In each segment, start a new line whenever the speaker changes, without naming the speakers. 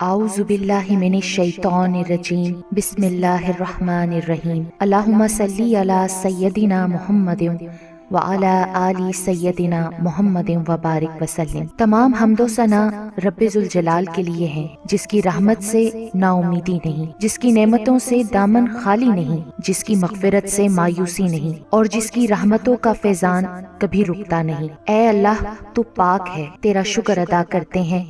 اعوذ باللہ من الشیطان الرجیم بسم اللہ الرحمن الرحیم اللہم صلی علی سیدنا محمد وعلی آل سیدنا محمد وبارک وسلم۔ تمام حمد و ثنا رب ذوالجلال کے لیے ہیں، جس کی رحمت سے نا امیدی نہیں، جس کی نعمتوں سے دامن خالی نہیں، جس کی مغفرت سے مایوسی نہیں، اور جس کی رحمتوں کا فیضان کبھی رکتا نہیں۔ اے اللہ، تو پاک ہے، تیرا شکر ادا کرتے ہیں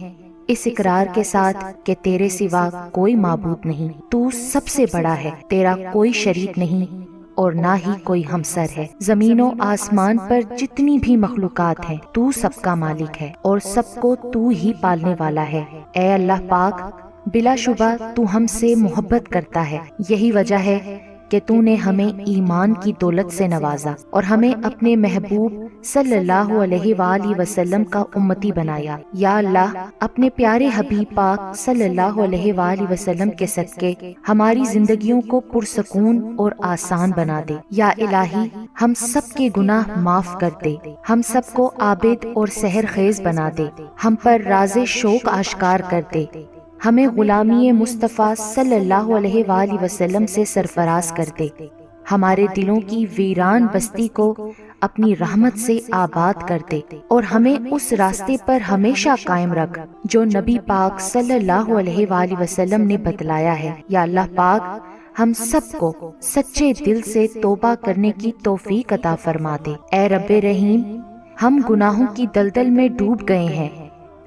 اس اقرار کے ساتھ کہ تیرے سوا کوئی معبود نہیں، تو سب سے بڑا ہے، تیرا کوئی شریک نہیں اور نہ ہی کوئی ہمسر ہے۔ زمین و آسمان پر جتنی بھی مخلوقات ہیں، تو سب کا مالک ہے اور سب کو تو ہی پالنے والا ہے۔ اے اللہ پاک، بلا شبہ تو ہم سے محبت کرتا ہے، یہی وجہ ہے کہ تو نے ہمیں ایمان کی دولت سے نوازا اور ہمیں اپنے محبوب صلی اللہ علیہ وآلہ وسلم کا امتی بنایا۔ یا اللہ، اپنے پیارے حبیب پاک صلی اللہ علیہ وآلہ وسلم کے صدقے ہماری زندگیوں کو پرسکون اور آسان بنا دے۔ یا الہی، ہم سب کے گناہ معاف کر دے، ہم سب کو عابد اور سحر خیز بنا دے، ہم پر راز شوق آشکار کر دے، ہمیں غلامی مصطفیٰ صلی اللہ علیہ وآلہ وسلم سے سرفراز کر دے، ہمارے دلوں کی ویران بستی کو اپنی رحمت سے آباد کر دے، اور ہمیں اس راستے پر ہمیشہ قائم رکھ جو نبی پاک صلی اللہ علیہ وآلہ وسلم نے بتلایا ہے۔ یا اللہ پاک، ہم سب کو سچے دل سے توبہ کرنے کی توفیق عطا فرما دے۔ اے رب رحیم، ہم گناہوں کی دلدل میں ڈوب گئے ہیں،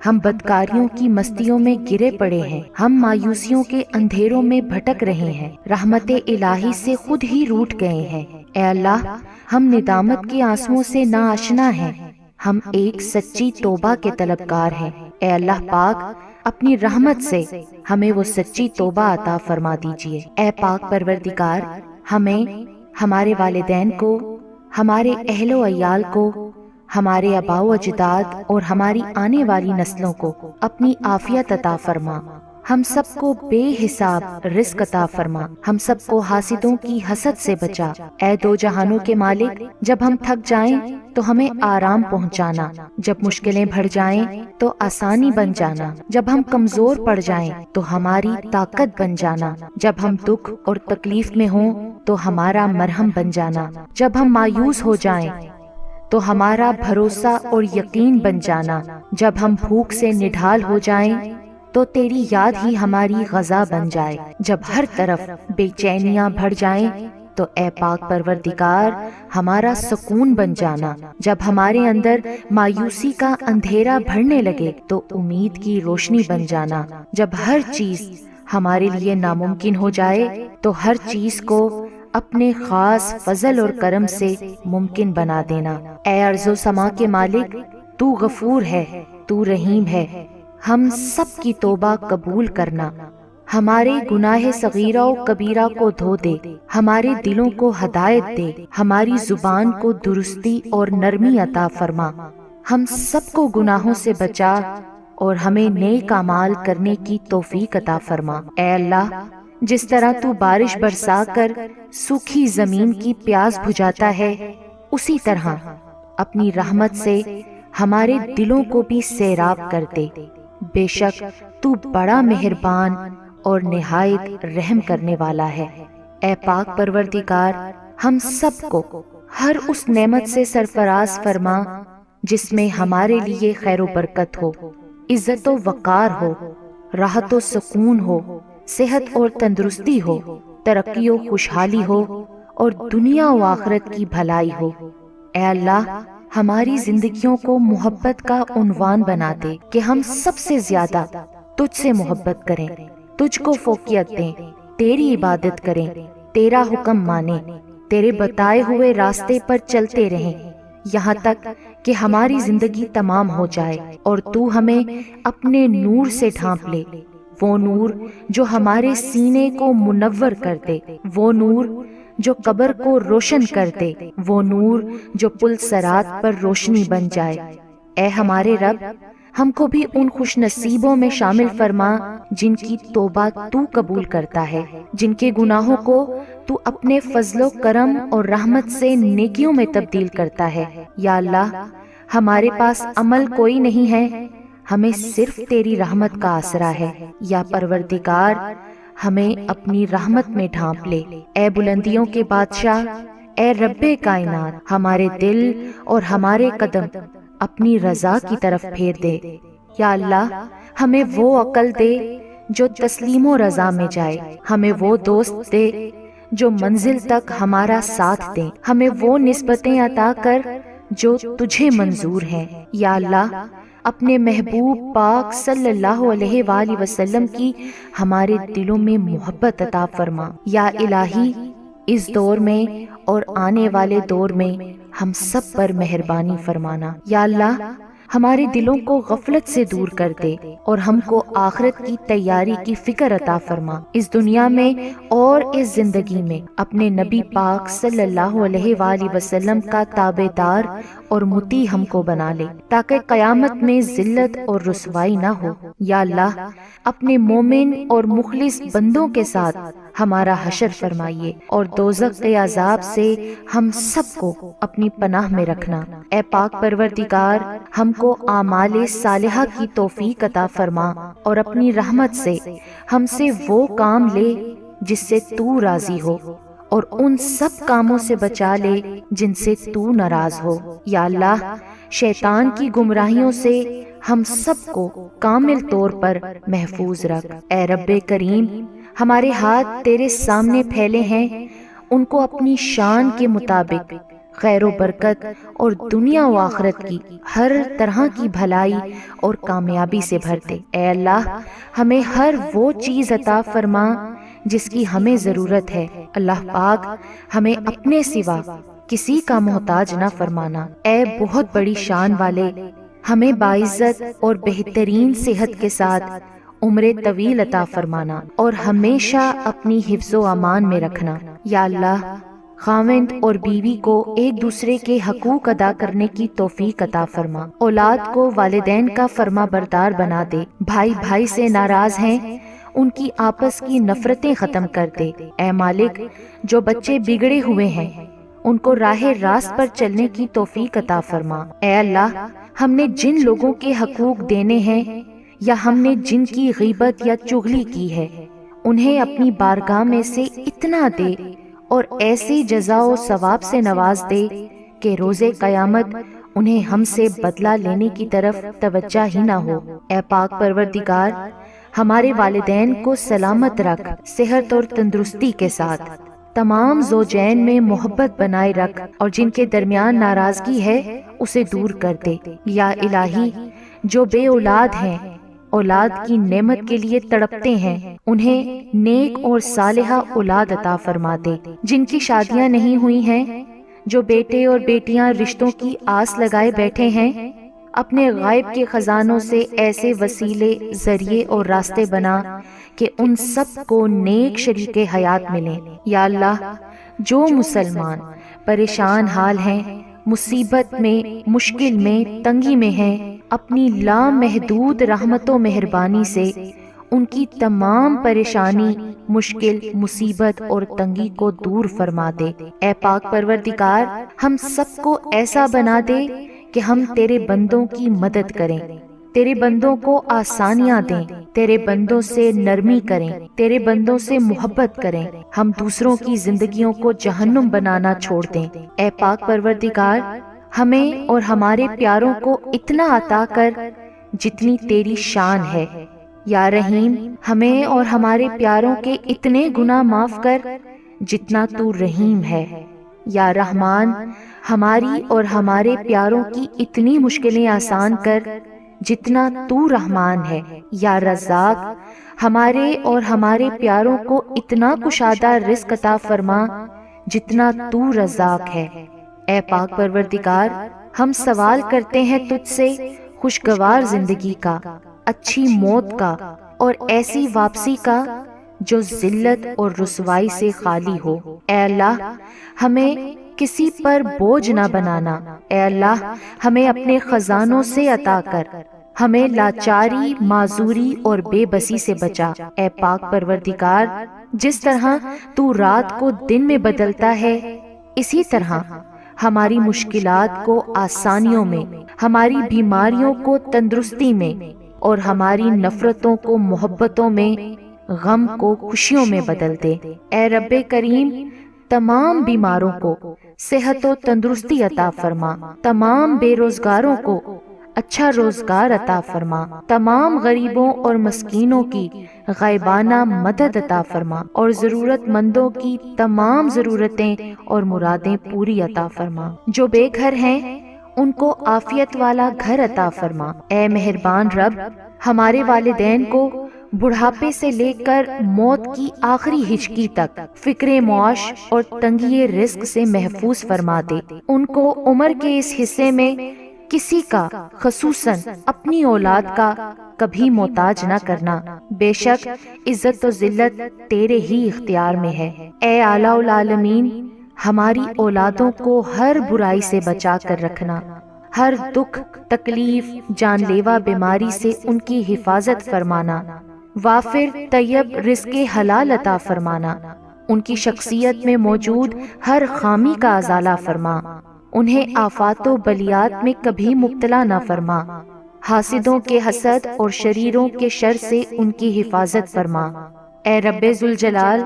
ہم بدکاریوں کی مستیوں میں گرے پڑے ہیں، ہم مایوسیوں کے اندھیروں میں بھٹک رہے ہیں، رحمت الہی سے خود ہی روٹھ گئے ہیں۔ اے اللہ، ہم ندامت کے آنسوؤں سے ناآشنا ہیں، ہم ایک سچی توبہ کے طلبگار ہیں۔ اے اللہ پاک، اپنی رحمت سے ہمیں وہ سچی توبہ عطا فرما دیجئے۔ اے پاک پروردگار، ہمیں، ہمارے والدین کو، ہمارے اہل و عیال کو، ہمارے آباء و اجداد اور ہماری آنے والی نسلوں کو اپنی عافیت عطا فرما، ہم سب کو بے حساب رزق عطا فرما، ہم سب کو حاسدوں کی حسد سے بچا۔ اے دو جہانوں کے مالک، جب ہم تھک جائیں تو ہمیں آرام پہنچانا، جب مشکلیں بڑھ جائیں تو آسانی بن جانا، جب ہم کمزور پڑ جائیں تو ہماری طاقت بن جانا، جب ہم دکھ اور تکلیف میں ہوں تو ہمارا مرہم بن جانا، جب ہم مایوس ہو جائیں تو ہمارا بھروسہ اور یقین بن جانا، جب ہم بھوک سے نڈھال ہو جائیں تو تیری یاد ہی ہماری غذا بن جائے، جب ہر طرف بے چینیاں بڑھ جائیں تو اے پاک پروردگار ہمارا سکون بن جانا، جب ہمارے اندر مایوسی کا اندھیرا بڑھنے لگے تو امید کی روشنی بن جانا، جب ہر چیز ہمارے لیے ناممکن ہو جائے تو ہر چیز کو اپنے خاص فضل اور کرم سے ممکن بنا دینا۔ اے ارض و سما کے مالک، تو غفور ہے، تو رحیم ہے، ہم سب کی توبہ قبول کرنا، ہمارے گناہ صغیرہ و کبیرہ کو دھو دے، ہمارے دلوں کو ہدایت دے، ہماری زبان کو درستی اور نرمی عطا فرما، ہم سب کو گناہوں سے بچا اور ہمیں نیک اعمال کرنے کی توفیق عطا فرما۔ اے اللہ، جس طرح تو بارش برسا کر سوکھی زمین کی پیاس بجھاتا ہے، اسی طرح اپنی رحمت سے ہمارے دلوں کو بھی سیراب کر دے۔ بے شک تو بڑا مہربان اور نہایت رحم کرنے والا ہے۔ اے پاک پروردگار، ہم سب کو ہر اس نعمت سے سرفراز فرما جس میں ہمارے لیے خیر و برکت ہو، عزت و وقار ہو، راحت و سکون ہو، صحت اور تندرستی ہو، ترقی و خوشحالی ہو اور دنیا و آخرت کی بھلائی ہو۔ اے اللہ، ہماری زندگیوں کو محبت کا عنوان بنا دے کہ ہم سب سے زیادہ تجھ سے محبت کریں، تجھ کو فوقیت دیں، تیری عبادت کریں، تیرا حکم مانیں، تیرے بتائے ہوئے راستے پر چلتے رہیں، یہاں تک کہ ہماری زندگی تمام ہو جائے اور تو ہمیں اپنے نور سے ڈھانپ لے، وہ نور جو ہمارے سینے کو منور کر دے، وہ نور جو قبر کو روشن کر دے، وہ نور جو پل صراط پر روشنی بن جائے۔ اے ہمارے رب، ہم کو بھی ان خوش نصیبوں میں شامل فرما جن کی توبہ تو قبول کرتا ہے، جن کے گناہوں کو تو اپنے فضل و کرم اور رحمت سے نیکیوں میں تبدیل کرتا ہے۔ یا اللہ، ہمارے پاس عمل کوئی نہیں ہے، ہمیں صرف تیری رحمت کا آسرا ہے۔ یا پروردگار ہمیں اپنی رحمت میں ڈھانپ لے۔ اے بلندیوں کے بادشاہ، اے رب کائنات، ہمارے دل اور ہمارے قدم اپنی رضا کی طرف پھیر دے۔ یا اللہ ہمیں وہ عقل دے جو تسلیم و رضا میں جائے، ہمیں وہ دوست دے جو منزل تک ہمارا ساتھ دیں، ہمیں وہ نسبتیں عطا کر جو تجھے منظور ہیں۔ یا اللہ اپنے محبوب پاک صلی اللہ علیہ وآلہ وسلم کی ہمارے دلوں میں محبت عطا فرما۔ یا الہی اس دور میں اور آنے والے دور میں ہم سب پر مہربانی فرمانا۔ یا اللہ ہمارے دلوں کو غفلت سے دور کر دے اور ہم کو آخرت کی تیاری کی فکر عطا فرما۔ اس دنیا میں اور اس زندگی میں اپنے نبی پاک صلی اللہ علیہ وآلہ وسلم کا تابع دار اور مطیع ہم کو بنا لے، تاکہ قیامت میں ذلت اور رسوائی نہ ہو۔ یا اللہ اپنے مومن اور مخلص بندوں کے ساتھ ہمارا حشر فرمائیے اور دوزخ کے عذاب سے ہم سب کو اپنی پناہ میں رکھنا۔ اے پاک پروردگار ہم کو اعمال صالحہ کی توفیق عطا فرما اور اپنی رحمت سے ہم سے وہ کام لے جس سے تو راضی ہو، اور ان سب کاموں سے بچا لے جن سے تو ناراض ہو۔ یا اللہ شیطان کی گمراہیوں سے ہم سب کو کامل طور پر محفوظ رکھ۔ اے رب کریم ہمارے ہاتھ تیرے سامنے پھیلے ہیں، ان کو اپنی شان کے مطابق خیر و برکت اور دنیا و آخرت کی ہر طرح کی بھلائی اور کامیابی سے بھر دے۔ اے اللہ ہمیں ہر وہ چیز عطا فرما جس کی ہمیں ضرورت ہے۔ اللہ پاک ہمیں اپنے سوا کسی کا محتاج نہ فرمانا۔ اے بہت بڑی شان والے ہمیں باعزت اور بہترین صحت کے ساتھ عمر طویل عطا فرمانا اور ہمیشہ اپنی حفظ و امان میں رکھنا۔ یا اللہ خاوند اور بیوی کو ایک دوسرے کے حقوق ادا کرنے کی توفیق عطا فرما، اولاد کو والدین کا فرما بردار بنا دے، بھائی بھائی سے ناراض ہیں ان کی آپس کی نفرتیں ختم کر دے۔ اے مالک جو بچے بگڑے ہوئے ہیں ان کو راہ راست پر چلنے کی توفیق عطا فرما۔ اے اللہ ہم نے جن لوگوں کے حقوق دینے ہیں یا ہم نے جن کی غیبت یا چغلی کی ہے انہیں اپنی بارگاہ میں سے اتنا دے اور ایسی جزا و ثواب سے نواز دے کہ روز قیامت انہیں ہم سے بدلہ لینے کی طرف توجہ ہی نہ ہو۔ اے پاک پروردگار ہمارے والدین کو سلامت رکھ، صحت اور تندرستی کے ساتھ تمام زوجین میں محبت بنائے رکھ، اور جن کے درمیان ناراضگی ہے اسے دور کر دے۔ یا الہی جو بے اولاد ہیں، اولاد کی نعمت کے لیے تڑپتے ہیں، انہیں نیک اور صالحہ اولاد عطا فرما دے۔ جن کی شادیاں نہیں ہوئی ہیں، جو بیٹے اور بیٹیاں رشتوں کی آس لگائے بیٹھے ہیں، اپنے غائب کے خزانوں سے ایسے وسیلے، ذریعے اور راستے بنا کہ ان سب کو نیک شریک حیات ملیں۔ یا اللہ جو مسلمان پریشان حال ہیں، مصیبت میں، مشکل میں، تنگی میں ہیں، اپنی لامحدود رحمت و مہربانی سے ان کی تمام پریشانی، مشکل، مصیبت اور تنگی کو دور فرما دے۔ اے پاک پروردگار ہم سب کو ایسا بنا دے کہ ہم تیرے بندوں کی مدد کریں، تیرے بندوں کو آسانیاں دیں، تیرے بندوں سے نرمی کریں، تیرے بندوں سے محبت کریں، ہم دوسروں کی زندگیوں کو جہنم بنانا چھوڑ دیں۔ اے پاک پروردگار ہمیں اور ہمارے پیاروں کو اتنا عطا کر جتنی تیری شان ہے۔ یا رحیم ہمیں اور ہمارے پیاروں کے اتنے گناہ معاف کر جتنا تو رحیم ہے۔ یا رحمان ہماری اور ہمارے پیاروں کی اتنی مشکلیں آسان کر جتنا تو رحمان ہے۔ یا رزاق ہمارے اور ہمارے پیاروں کو اتنا کشادہ رزق عطا فرما جتنا تو رزاق ہے۔ اے پاک پروردگار ہم سوال کرتے ہیں تجھ سے خوشگوار زندگی کا، اچھی موت کا اور ایسی واپسی کا جو ذلت اور رسوائی سے خالی ہو۔ اے اللہ ہمیں کسی پر بوجھ نہ بنانا، اے اللہ ہمیں اپنے خزانوں سے عطا کر، ہمیں لاچاری، معذوری اور بے بسی سے بچا۔ اے پاک پروردگار جس طرح تو رات کو دن میں بدلتا ہے، اسی طرح ہماری مشکلات کو آسانیوں میں، ہماری بیماریوں کو تندرستی میں اور ہماری نفرتوں کو محبتوں میں، غم کو خوشیوں میں بدل دے۔ اے رب کریم، تمام بیماروں کو صحت و تندرستی عطا فرما، تمام بے روزگاروں کو اچھا روزگار عطا فرما، تمام غریبوں اور مسکینوں کی غائبانہ مدد عطا فرما، اور ضرورت مندوں کی تمام ضرورتیں اور مرادیں پوری عطا فرما۔ جو بے گھر ہیں ان کو عافیت والا گھر عطا فرما۔ اے مہربان رب، ہمارے والدین کو بڑھاپے سے لے کر موت کی آخری ہچکی تک فکر معاش اور تنگی رزق سے محفوظ فرما دے۔ ان کو عمر کے اس حصے میں کسی کا، خصوصاً اپنی اولاد کا، کبھی محتاج نہ کرنا۔ بے شک عزت و ذلت تیرے ہی اختیار میں ہے۔ اے اعلیٰ العالمین، ہماری اولادوں کو ہر برائی سے بچا کر رکھنا، ہر دکھ، تکلیف، جان لیوا بیماری سے ان کی حفاظت فرمانا، وافر طیب رزق حلال عطا فرمانا، ان کی شخصیت میں موجود ہر خامی کا ازالہ فرما، انہیں آفات و بلیات میں کبھی مبتلا نہ فرما، حاسدوں کے حسد اور شریروں کے شر سے ان کی حفاظت فرما۔ اے رب ذوالجلال،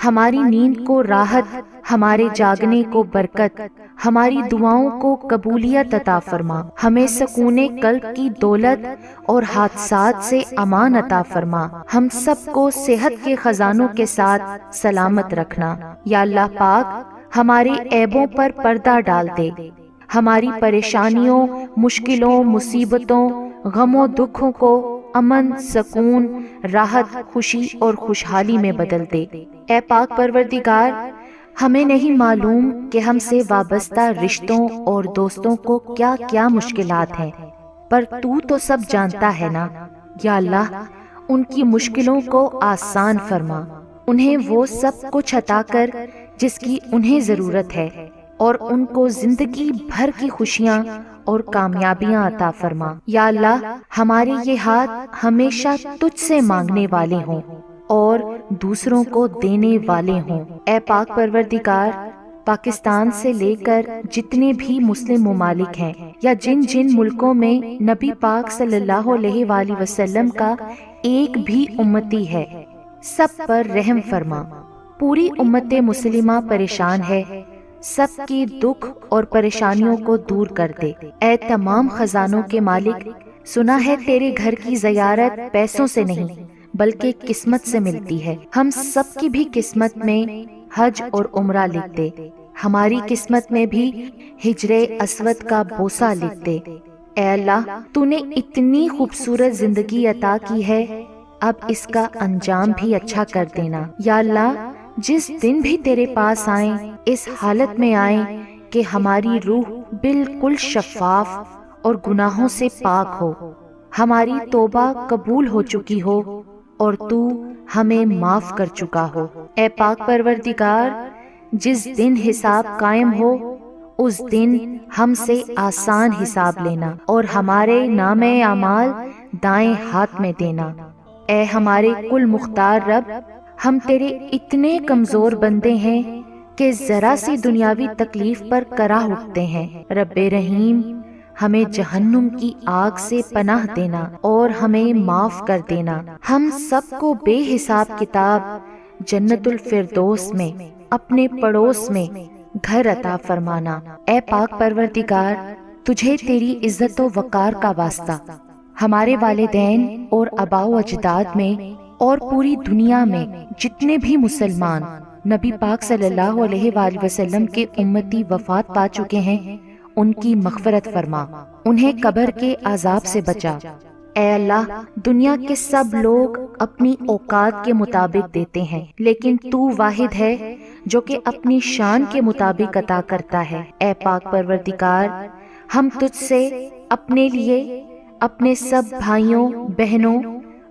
ہماری نیند کو راحت، ہمارے جاگنے کو برکت، ہماری دعاؤں کو قبولیت عطا فرما، ہمیں سکون قلب کی دولت اور حادثات سے امان عطا فرما، ہم سب کو صحت کے خزانوں کے ساتھ سلامت رکھنا۔ یا اللہ پاک، ہمارے عیبوں پر پردہ ڈال دے، ہماری پریشانیوں، مشکلوں، مصیبتوں، غم و دکھوں کو امن، سکون، راحت، خوشی اور خوشحالی میں بدل دے۔ اے پاک پروردگار، ہمیں نہیں معلوم کہ ہم سے وابستہ رشتوں اور دوستوں کو کیا کیا مشکلات ہیں، پر تو سب جانتا ہے نا۔ یا اللہ، ان کی مشکلوں کو آسان فرما، انہیں وہ سب کچھ عطا کر جس کی انہیں ضرورت ہے، اور ان کو زندگی بھر کی خوشیاں اور کامیابیاں عطا فرما۔ یا اللہ، ہمارے یہ ہاتھ ہمیشہ تجھ سے مانگنے والے ہوں اور دوسروں کو دینے والے ہوں۔ اے پاک پروردگار، پاکستان سے لے کر جتنے بھی مسلم ممالک ہیں، یا جن جن ملکوں میں نبی پاک صلی اللہ علیہ وآلہ وسلم کا ایک بھی امتی ہے، سب پر رحم فرما۔ پوری امت مسلمہ پریشان ہے، سب کی دکھ اور پریشانیوں کو دور کر دے۔ اے تمام خزانوں کے مالک، سنا ہے تیرے گھر کی زیارت پیسوں سے نہیں بلکہ قسمت سے ملتی ہے۔ ہم سب کی بھی قسمت میں حج اور عمرہ لکھ دے، ہماری قسمت میں بھی ہجر اسود کا بوسہ لکھ دے۔ اے اللہ، تو نے اتنی خوبصورت زندگی عطا کی ہے، اب اس کا انجام بھی اچھا کر دینا۔ یا اللہ، جس دن بھی تیرے پاس آئیں، اس حالت میں آئیں کہ ہماری روح بالکل شفاف اور گناہوں سے پاک ہو، ہماری توبہ قبول ہو چکی ہو اور تو ہمیں معاف کر چکا ہو۔ اے پاک پروردگار، جس دن حساب قائم ہو اس دن ہم سے آسان حساب لینا اور ہمارے نامہ اعمال دائیں ہاتھ میں دینا۔ اے ہمارے کل مختار رب، ہم تیرے اتنے کمزور بندے ہیں کہ ذرا سی دنیاوی تکلیف پر کراہ اٹھتے ہیں۔ رب رحیم، ہمیں جہنم کی آگ سے پناہ دینا اور ہمیں معاف کر دینا۔ ہم سب کو بے حساب کتاب جنت الفردوس میں اپنے پڑوس میں گھر عطا فرمانا۔ اے پاک پروردگار، تجھے تیری عزت و وقار کا واسطہ ہمارے والدین اور آباء و اجداد میں اور پوری دنیا میں جتنے بھی مسلمان نبی پاک صلی اللہ علیہ وآلہ وسلم کے امتی وفات پا چکے ہیں، ان کی مغفرت فرما، انہیں قبر کے عذاب سے بچا۔ اے اللہ، دنیا کے سب لوگ اپنی اوقات کے مطابق دیتے ہیں، لیکن تو واحد ہے جو کہ اپنی شان کے مطابق عطا کرتا ہے۔ اے پاک پروردگار، ہم تجھ سے اپنے لیے، اپنے سب بھائیوں، بہنوں،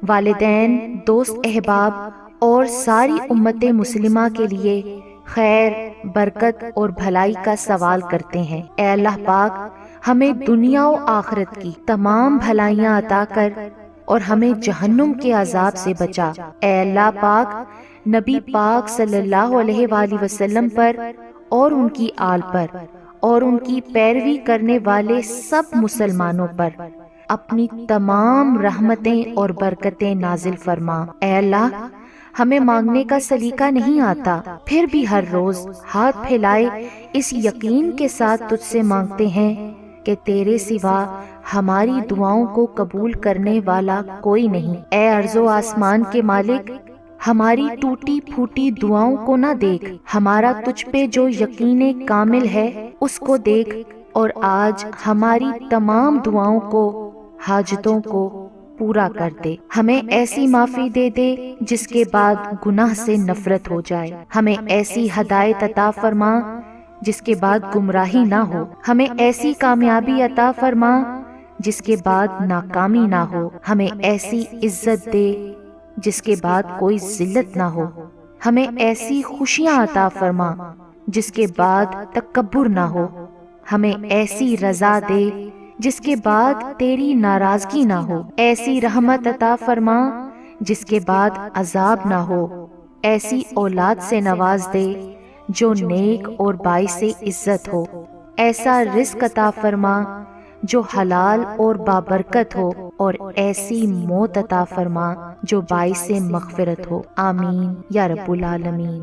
والدین، دوست احباب اور ساری امت مسلمہ کے لیے خیر، برکت اور بھلائی کا سوال کرتے ہیں۔ اے اللہ پاک، ہمیں دنیا و آخرت کی تمام بھلائیاں عطا کر اور ہمیں جہنم کے عذاب سے بچا۔ اے اللہ پاک، نبی پاک صلی اللہ علیہ وآلہ وسلم پر اور ان کی آل پر اور ان کی پیروی کرنے والے سب مسلمانوں پر اپنی تمام رحمتیں اور برکتیں نازل فرما۔ اے اللہ، ہمیں مانگنے کا سلیقہ نہیں آتا، پھر بھی ہر روز ہاتھ پھیلائے اس یقین کے ساتھ تجھ سے مانگتے ہیں کہ تیرے سوا ہماری دعاؤں کو قبول کرنے والا کوئی نہیں۔ اے ارض و آسمان کے مالک، ہماری ٹوٹی پھوٹی دعاؤں کو نہ دیکھ، ہمارا تجھ پہ جو یقین کامل ہے اس کو دیکھ، اور آج ہماری تمام دعاؤں کو، حاجتوں کو پورا کر دے۔ ہمیں ایسی معافی دے دے جس کے بعد گناہ سے نفرت ہو جائے، ہمیں ایسی ہدایت عطا فرما جس کے بعد گمراہی نہ ہو، ہمیں ایسی کامیابی عطا فرما جس کے بعد ناکامی نہ ہو، ہمیں ایسی عزت دے جس کے بعد کوئی ذلت نہ ہو، ہمیں ایسی خوشیاں عطا فرما جس کے بعد تکبر نہ ہو، ہمیں ایسی رضا دے جس کے بعد تیری ناراضگی نہ ہو، ایسی رحمت عطا فرما جس کے بعد عذاب نہ ہو، ایسی اولاد سے نواز دے جو نیک اور باعث عزت ہو، ایسا رزق عطا فرما جو حلال اور بابرکت ہو، اور ایسی موت عطا فرما جو باعث مغفرت ہو۔ آمین یا رب العالمین۔